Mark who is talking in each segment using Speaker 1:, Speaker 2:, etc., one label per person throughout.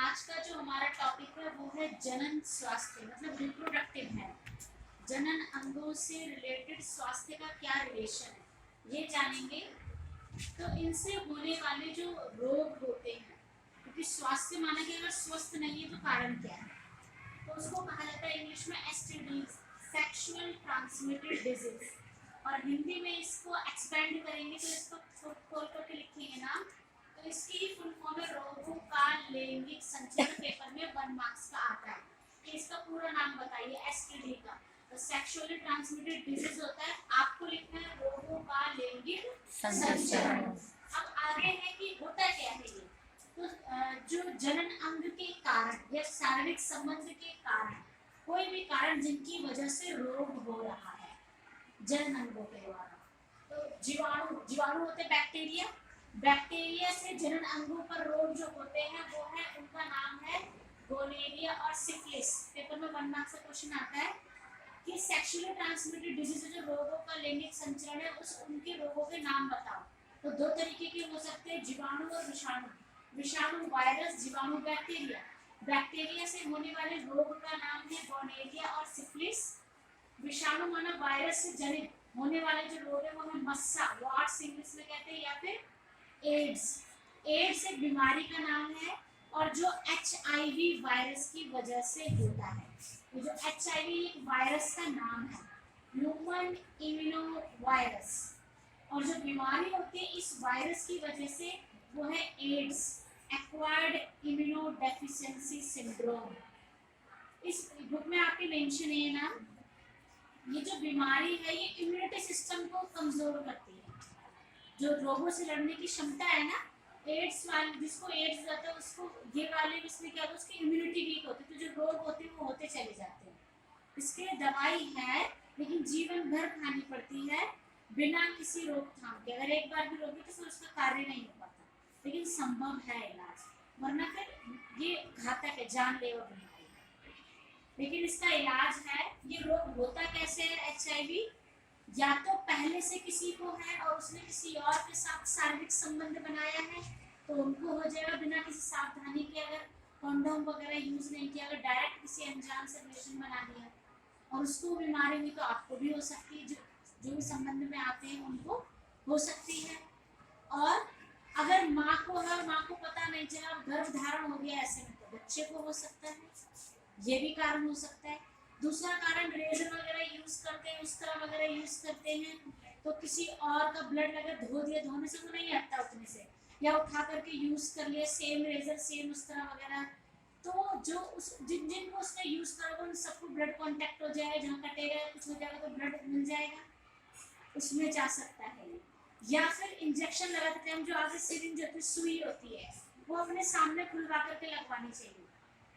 Speaker 1: आज का जो हमारा टॉपिक है वो है जनन स्वास्थ्य, मतलब रिप्रोडक्टिव हेल्थ। जनन अंगों से रिलेटेड स्वास्थ्य का क्या रिलेशन है ये जानेंगे। तो इनसे होने वाले जो रोग होते हैं, क्योंकि स्वास्थ्य माना कि अगर स्वस्थ नहीं है तो कारण क्या है, तो उसको कहा जाता है इंग्लिश में एसटीडी, सेक्सुअल ट्रांसमिटेड डिजीज। और हिंदी में इसको एक्सपेंड करेंगे तो इसको खोल करके लिखेंगे नाम, तो इसकी फुल फॉर्म है रोगों का लैंगिक संचरण। पेपर में 1 मार्क्स का आता है कि इसका पूरा नाम बताइए एसटीडी का। तो सेक्सुअली ट्रांसमिटेड डिजीज होता है, आपको लिखना है रोगों का लैंगिक संचरण। अब आगे है कि होता क्या है ये। तो जो जनन अंग के कारण या शारीरिक संबंध के कारण, कोई भी कारण जिनकी वजह से रोग हो रहा है जनन अंगों के द्वारा, तो जीवाणु होते बैक्टीरिया। बैक्टीरिया से जनन अंगों पर रोग जो होते हैं वो है, उनका नाम है गोनेरिया और सिफिलिस। पेपर में 1 मार्क्स का क्वेश्चन आता है कि सेक्सुअली ट्रांसमिटेड डिजीज जो रोगों का लैंगिक संचरण है, उनके रोगों के नाम बताओ। तो 2 तरीके के हो सकते हैं, जीवाणु और विषाणु। विषाणु वायरस, जीवाणु बैक्टीरिया। बैक्टीरिया से होने वाले रोग का नाम है गोनेरिया और सिफिलिस। विषाणु माना वायरस से जनित होने वाले जो रोग है वो है मस्सा, वार्ड्स इंग्लिश में कहते हैं, या फिर एड्स। एड्स एक बीमारी का नाम है और जो HIV वायरस की वजह से होता है। तो जो HIV वायरस का नाम है ह्यूमन इम्यूनो वायरस, और जो बीमारी होती है इस वायरस की वजह से वो है AIDS, acquired immuno deficiency syndrome. इस बुक में आपके मेंशन है ना, ये जो बीमारी है ये इम्यूनिटी सिस्टम को कमजोर करती है। जो रोगों से लड़ने की क्षमता है ना, एड्स वाले, जिसको एड्स रहता है उसको, ये वाले इसमें क्या होता है, उसकी इम्यूनिटी वीक होती है, तो जो रोग होते हैं वो होते चले जाते हैं। इसके दवाई है लेकिन जीवन भर खानी पड़ती है बिना किसी रोकथाम के। अगर एक बार भी रोगी तो फिर उसका कार्य नहीं हो पाता, लेकिन संभव है इलाज, वरना फिर ये घातक है, जानलेवा बीमारी है। लेकिन इसका इलाज है। ये रोग होता कैसे है HIV, या तो पहले से किसी को है और उसने किसी और के साथ शारीरिक संबंध बनाया है तो उनको हो जाएगा बिना किसी सावधानी के, अगर कॉन्डोम वगैरह यूज नहीं किया, अगर डायरेक्ट किसी अनजान से रिलेशन बना लिया और उसको बीमारी हुई तो आपको भी हो सकती है, जो भी संबंध में आते हैं उनको हो सकती है। और अगर माँ को है और माँ को पता नहीं चला, गर्भ धारण हो गया ऐसे में, तो बच्चे को हो सकता है, ये भी कारण हो सकता है। दूसरा कारण, रेजर वगैरह यूज करते हैं, उस्तरा वगैरह यूज करते हैं, तो किसी और का ब्लड लगा, धो दिया, धोने से तो नहीं हटता उतने से, या उठा करके यूज कर लिया सेम रेजर सेम उस्तरा वगैरह, तो जो उस जिनको उसने यूज करा उन सबको ब्लड कांटेक्ट हो जाएगा, जहाँ कटेगा कुछ हो जाएगा तो ब्लड मिल जाएगा, उसमें जा सकता है। या फिर इंजेक्शन लगाते हैं, जो आगे सिरिंज होती है, सुई होती है, वो अपने सामने खुलवा करके लगवानी चाहिए,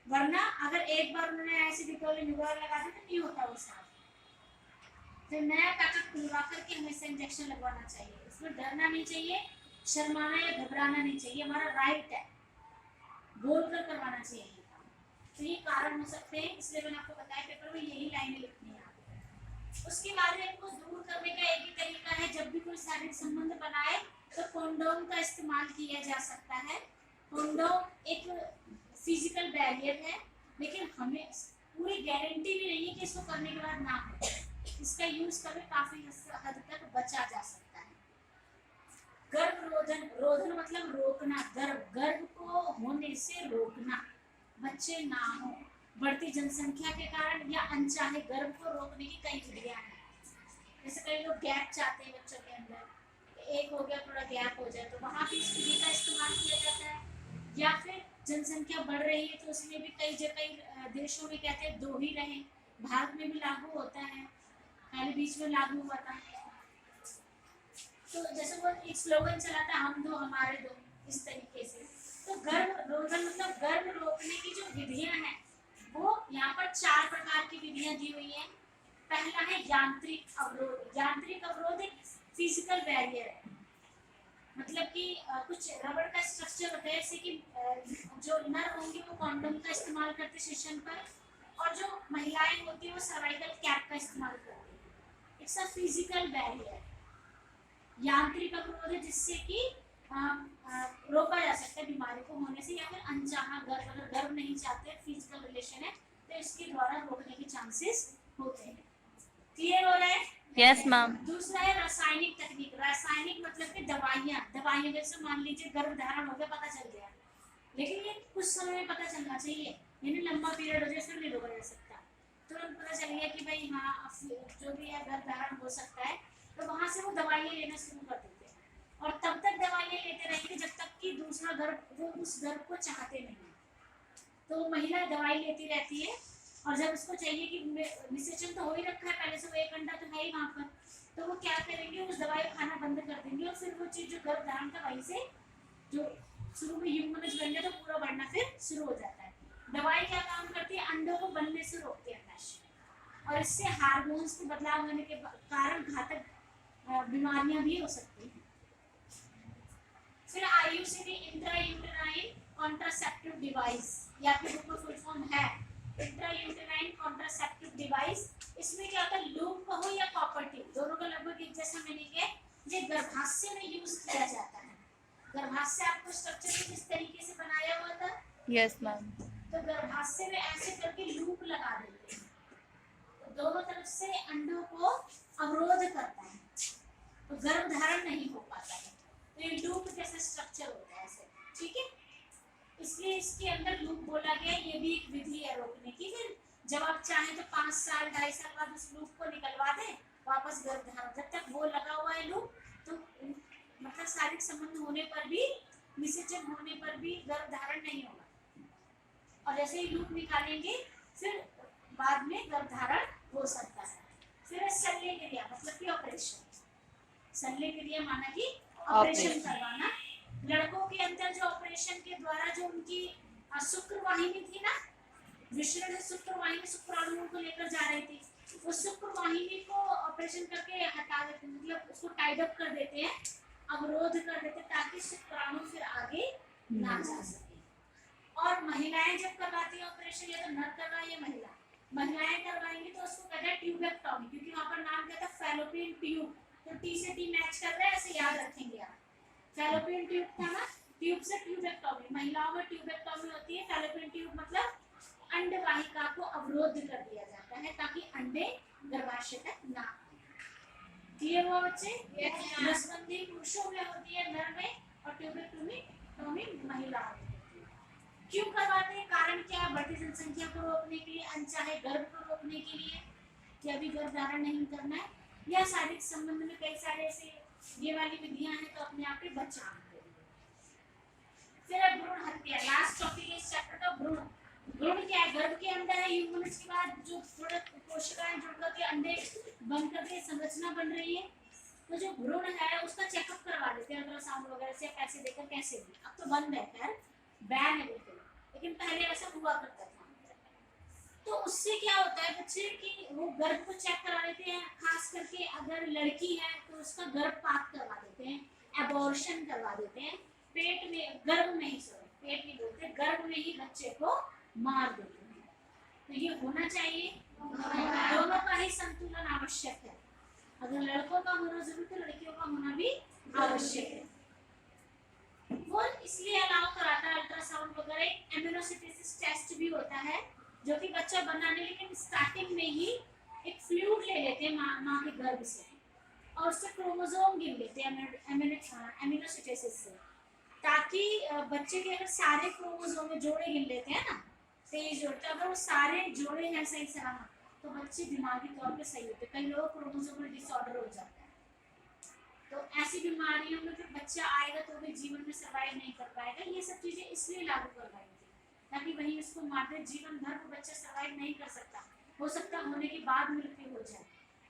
Speaker 1: वरना अगर एक बार उन्होंने ऐसे डिटोल निगोर लगा दिया तो नहीं होता वो साफ। तो नया पैकेट खुलवा करके हमेशा इंजेक्शन लगवाना चाहिए। इसमें डरना नहीं चाहिए, शर्माना या घबराना नहीं चाहिए, हमारा राइट है, बोल कर करवाना चाहिए। तो ये कारण हो सकते हैं, इसलिए मैंने आपको बताया पेपर में यही लाइनें लिखनी है। उसके बाद इनको दूर करने का एक ही तरीका है, जब भी कोई शारीरिक संबंध बनाए तो कॉन्डोम का इस्तेमाल किया जा सकता है। कॉन्डोम एक फिजिकल बैरियर है, लेकिन हमें पूरी गारंटी भी नहीं है कि इसको करने के बाद ना हो। इसका यूज करके काफी हद तक बचा जा सकता है। गर्भरोधन, रोधन मतलब रोकना, गर्भ को होने से रोकना, बच्चे ना हो। बढ़ती जनसंख्या के कारण या अनचाहे गर्भ को रोकने की कई विधियां हैं। जैसे कई लोग गैप चाहते हैं बच्चों के अंदर, एक हो गया थोड़ा गैप हो जाए, तो वहाँ भी इस विधि का इस्तेमाल किया जाता है। या फिर जनसंख्या बढ़ रही है तो उसमें भी कई देशों में कहते हैं 2 ही रहें, भारत में भी लागू होता है, पहले बीच में लागू हुआ था। तो जैसे वो एक स्लोगन चला था, हम 2 हमारे 2, इस तरीके से। तो गर्भ रोधन मतलब गर्भ रोकने की जो विधियां हैं वो यहाँ पर 4 प्रकार की विधियां दी हुई हैं। पहला है यांत्रिक अवरोध। यांत्रिक अवरोध एक फिजिकल बैरियर है, मतलब कि कुछ रबड़ का स्ट्रक्चर होता है, जैसे कि जो नर होंगे वो कॉन्डोम का इस्तेमाल करते सेशन पर, और जो महिलाएं होती है वो सर्वाइकल कैप का इस्तेमाल करती है। इट्स अ फिजिकल बैरियर, यांत्रिक अवरोध है, जिससे कि रोका जा सकता है बीमारी को होने से, या फिर अनचाहा गर्भ, अगर गर्भ नहीं चाहते फिजिकल रिलेशन है तो इसके द्वारा रोकने के चांसेस होते हैं। क्लियर हो रहा है?
Speaker 2: Yes ma'am.
Speaker 1: दूसरा है रासायनिक तकनीक। रासायनिक मतलब कि दवाइयाँ जैसे मान लीजिए गर्भ धारण हो गया, पता चल गया, लेकिन ये कुछ समय में पता चलना चाहिए, यानी लंबा पीरियड हो जाए फिर नहीं रोका जा सकता। तुरंत पता चल गया कि भाई हाँ जो भी है गर्भ धारण हो सकता है, तो वहां से वो दवाइयाँ लेना शुरू कर देते हैं, और तब तक दवाइयाँ लेते रहेंगे जब तक कि दूसरा गर्भ, वो उस गर्भ को चाहते नहीं है, तो महिला दवाई लेती रहती है, और जब उसको चाहिए कि निषेचन तो हो ही रखा है पहले से, वो एक अंडा तो है ही वहाँ पर, तो वो क्या करेंगे, उस दवाई को खाना बंद कर देंगे, और फिर वो चीज़ जो गर्भ धारण था वहीं से जो शुरू में ह्यूमनस बन गया तो पूरा बढ़ना फिर शुरू हो जाता है। दवाई क्या काम करती है, अंडों को बनने से रोकती है अंडाशय, और इससे हार्मोन्स के बदलाव होने के कारण घातक बीमारियां भी हो सकती हैं। फिर आईयूसीडी इंट्रायूटेराइन कॉन्ट्रासेप्टिव डिवाइस, या फिर उसका फुल फॉर्म है इंट्रायूटेराइन कॉन्ट्रासेप्टिव डिवाइस। इसमें क्या होता है, लूप कहो या कॉपर ट्यूब, दोनों का लगभग एक जैसा मीनिंग है। ये गर्भाशय में यूज किया जाता है। गर्भाशय आपको स्ट्रक्चर किस तरीके से बनाया हुआ था?
Speaker 2: Yes ma'am.
Speaker 1: तो गर्भाशय में ऐसे करके लूप लगा देते हैं, तो दोनों तरफ से अंडों को अवरोध करता है, तो गर्भ धारण नहीं हो पाता है। तो ये लूप जैसा स्ट्रक्चर होता है ऐसे, ठीक है, इसलिए इसके अंदर लूप बोला गया। ये भी एक विधि है रोकने की। फिर जब आप चाहें तो 5 साल 2.5 साल बाद उस लूप को निकलवा दें, वापस गर्भ धारण, जब तक वो लगा हुआ है लूप, तो मतलब शारीरिक संबंध होने पर भी, निषेचन होने पर भी गर्भ धारण नहीं होगा, और जैसे ही लूप निकालेंगे फिर बाद में गर्भ धारण हो सकता है। फिर शल्य क्रिया मतलब कि ऑपरेशन। शल्य क्रिया माना कि ऑपरेशन करवाना। लड़कों के अंदर जो ऑपरेशन के द्वारा जो उनकी शुक्र वाहिनी थी ना, विषण शुक्र वाहिनी शुक्राणुओं को लेकर जा रही थी, उस शुक्र वाहिनी को ऑपरेशन करके हटा देते, मतलब उसको टाइड अप कर देते हैं, अवरोध कर देते, ताकि शुक्राणु फिर आगे ना जा सके। और महिलाएं जब करवाती है ऑपरेशन, या तो नर करवाए या महिलाएं करवाएंगी तो उसको कहते हैं ट्यूबेक्टॉमी, क्योंकि वहाँ पर नाम कहता है फैलोपियन ट्यूब, तो टी से टी मैच कर रहा है, ऐसे याद रखेंगे आप। फैलोपियन ट्यूब था ना, ट्यूब से ट्यूबेक्टॉमी, महिलाओं में ट्यूबेक्टॉमी होती है। फैलोपियन ट्यूब मतलब अंडवाहिका को अवरोध कर दिया जाता है, ताकि अंडे गर्भाशय तक ना आए। क्लियर हुआ बच्चे? नसबंदी पुरुषों में होती है, नर में, और ट्यूबेक्टॉमी महिलाओं में। क्यों करवाते हैं, कारण क्या है? बढ़ती जनसंख्या को रोकने के लिए, अनचाहे गर्भ को रोकने के लिए, कि अभी गर्भ धारण नहीं करना है, या शारीरिक संबंध में कई सारे ऐसे ये वाली विधियां हैं, तो अपने आप के बचाव के लिए। फिर भ्रूण हत्या, लास्ट टॉपिक है इस चैप्टर का, भ्रूण। भ्रूण क्या है? गर्भ के अंदर है, ह्यूमन्स के बाद जो थोड़ा कोशिकाएं जुड़कर के अंडे बनकर के संरचना बन रही है, तो जो भ्रूण है उसका चेकअप करवा देते हैं अल्ट्रासाउंड वगैरह से, पैसे देकर, कैसे भी। अब तो बंद है, खैर बैन है बिल्कुल, लेकिन पहले ऐसा हुआ करता था। तो उससे क्या होता है बच्चे कि वो गर्भ को चेक करा देते हैं, खास करके अगर लड़की है तो उसका गर्भपात करवा देते हैं, एबॉर्शन करवा देते हैं, पेट में, गर्भ में ही, सॉरी पेट नहीं बोलते, गर्भ में ही बच्चे को मार देते हैं। तो ये होना चाहिए, दोनों का ही संतुलन आवश्यक है। अगर लड़कों का होना जरूरी तो लड़कियों का होना भी आवश्यक है। वो इसलिए अलाउ कराता है अल्ट्रासाउंड वगैरह। एमिनोसिटेसिस टेस्ट भी होता है, जो कि बच्चा बनाने, लेकिन स्टार्टिंग में ही एक फ्लूइड ले लेते हैं माँ के गर्भ से, और उससे क्रोमोसोम गिन लेते हैं एमिनोसिटेसिस से, ताकि बच्चे के अगर सारे क्रोमोसोम में जोड़े गिन लेते हैं ना, 23 जोड़े, तो अगर वो सारे जोड़े हैं सही सलामत, तो बच्चे दिमागी तौर पे सही होते हैं। कई लोगों को क्रोमोसोमल डिसऑर्डर हो जाता है, तो ऐसी बीमारियों में फिर बच्चा आएगा तो भी जीवन में सर्वाइव नहीं कर पाएगा। ये सब चीजें इसलिए लागू करवाई थी, ताकि वहीं उसको मारते जीवन भर वो बच्चा सर्वाइव नहीं कर सकता, हो सकता होने के बाद मृत्यु हो जाए,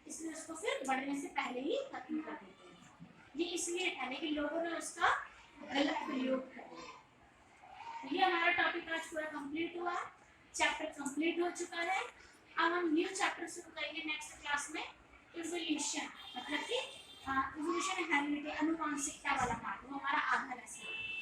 Speaker 1: इसलिए उसको फिर बढ़ने से पहले ही खत्म कर देते हैं। ये इसलिए है, लेकिन लोगों ने उसका गलत प्रयोग कर दिया। तो ये हमारा टॉपिक आज पूरा कंप्लीट हुआ, चैप्टर कंप्लीट हो चुका है। अब हम न्यू चैप्टर शुरू करेंगे नेक्स्ट क्लास में, इवोल्यूशन, मतलब कि इवोल्यूशन हेरिडिटी, अनुवांशिकता वाला पार्ट, वो हमारा आधा लेसन है।